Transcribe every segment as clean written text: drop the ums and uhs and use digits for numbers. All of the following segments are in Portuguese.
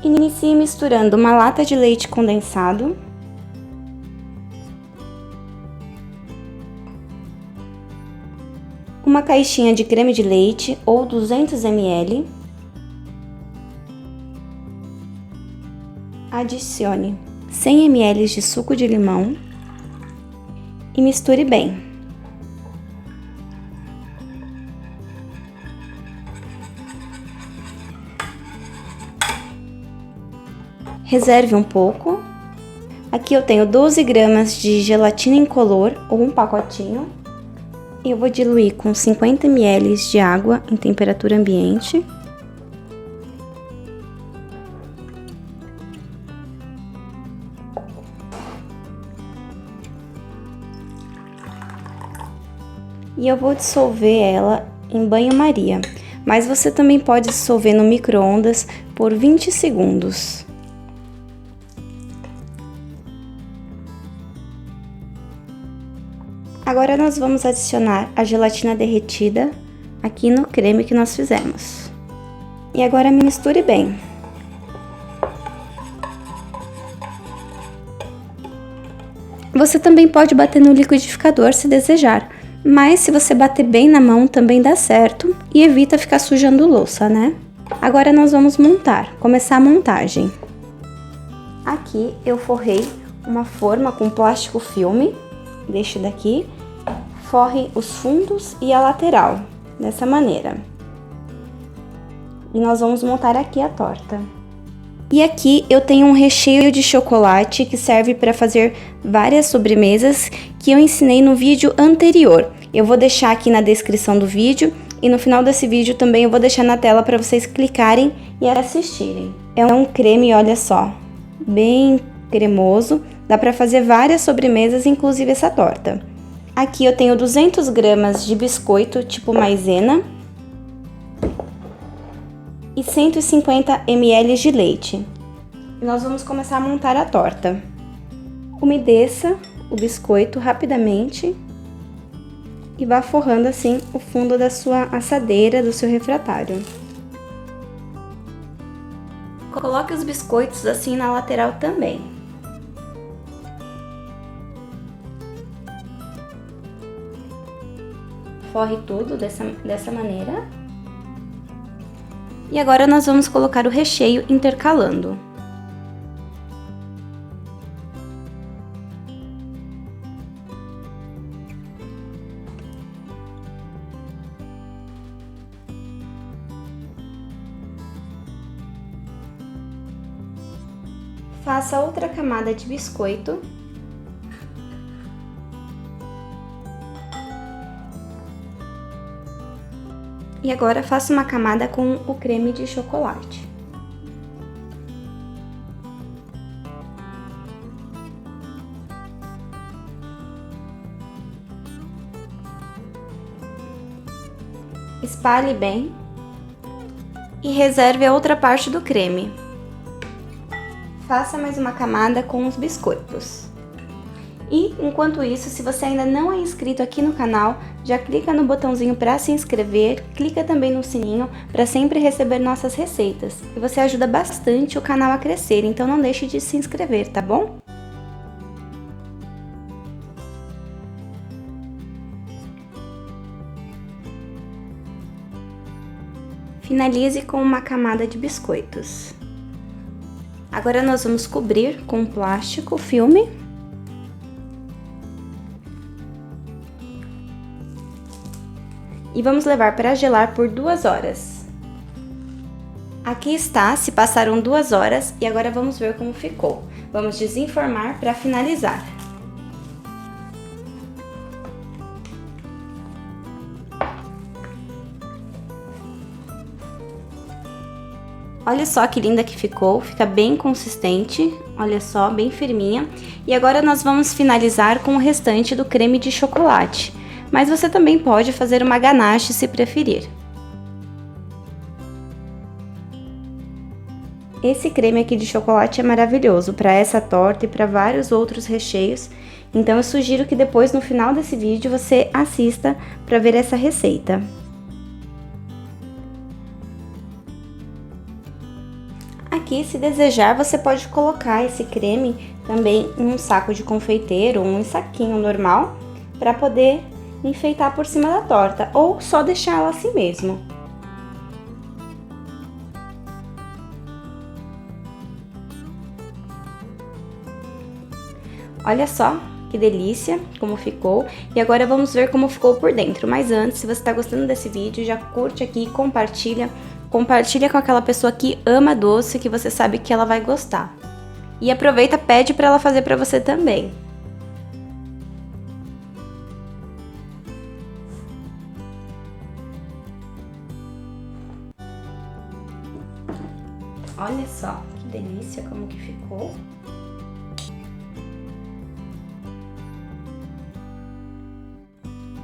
Inicie misturando uma lata de leite condensado, uma caixinha de creme de leite ou 200 ml, adicione 100 ml de suco de limão e misture bem. Reserve um pouco. Aqui eu tenho 12 gramas de gelatina incolor ou um pacotinho. Eu vou diluir com 50 ml de água em temperatura ambiente. E eu vou dissolver ela em banho-maria, mas você também pode dissolver no micro-ondas por 20 segundos. Agora nós vamos adicionar a gelatina derretida aqui no creme que nós fizemos. E agora misture bem. Você também pode bater no liquidificador se desejar, mas se você bater bem na mão também dá certo e evita ficar sujando louça, né? Agora nós vamos começar a montagem. Aqui eu forrei uma forma com plástico filme, deste daqui, forre os fundos e a lateral, dessa maneira. E nós vamos montar aqui a torta. E aqui eu tenho um recheio de chocolate que serve para fazer várias sobremesas que eu ensinei no vídeo anterior. Eu vou deixar aqui na descrição do vídeo e no final desse vídeo também eu vou deixar na tela para vocês clicarem e assistirem. É um creme, olha só, bem cremoso, dá para fazer várias sobremesas, inclusive essa torta. Aqui eu tenho 200 gramas de biscoito tipo maisena e 150 ml de leite. E nós vamos começar a montar a torta. Umedeça o biscoito rapidamente e vá forrando assim o fundo da sua assadeira, do seu refratário. Coloque os biscoitos assim na lateral também. Forre tudo dessa maneira. E agora nós vamos colocar o recheio intercalando. Faça outra camada de biscoito. E agora faça uma camada com o creme de chocolate. Espalhe bem e reserve a outra parte do creme. Faça mais uma camada com os biscoitos. E, enquanto isso, se você ainda não é inscrito aqui no canal, já clica no botãozinho para se inscrever, clica também no sininho para sempre receber nossas receitas. E você ajuda bastante o canal a crescer, então não deixe de se inscrever, tá bom? Finalize com uma camada de biscoitos. Agora nós vamos cobrir com plástico filme. E vamos levar para gelar por 2 horas. Aqui está, se passaram 2 horas e agora vamos ver como ficou. Vamos desenformar para finalizar. Olha só que linda que ficou, fica bem consistente, olha só, bem firminha. E agora nós vamos finalizar com o restante do creme de chocolate. Mas você também pode fazer uma ganache se preferir. Esse creme aqui de chocolate é maravilhoso para essa torta e para vários outros recheios. Então eu sugiro que depois, no final desse vídeo, você assista para ver essa aqui, se desejar, você pode colocar esse creme também em um saco de confeiteiro, um saquinho normal, para poder enfeitar por cima da torta, ou só deixar ela assim mesmo. Olha só que delícia como ficou, e agora vamos ver como ficou por dentro. Mas antes, se você está gostando desse vídeo, já curte aqui, compartilha com aquela pessoa que ama doce, que você sabe que ela vai gostar. E aproveita, pede para ela fazer para você também. Olha só que delícia como que ficou.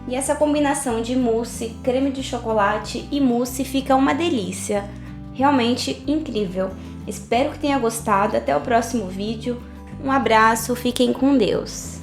E essa combinação de mousse, creme de chocolate e mousse fica uma delícia. Realmente incrível. Espero que tenha gostado. Até o próximo vídeo. Um abraço, fiquem com Deus.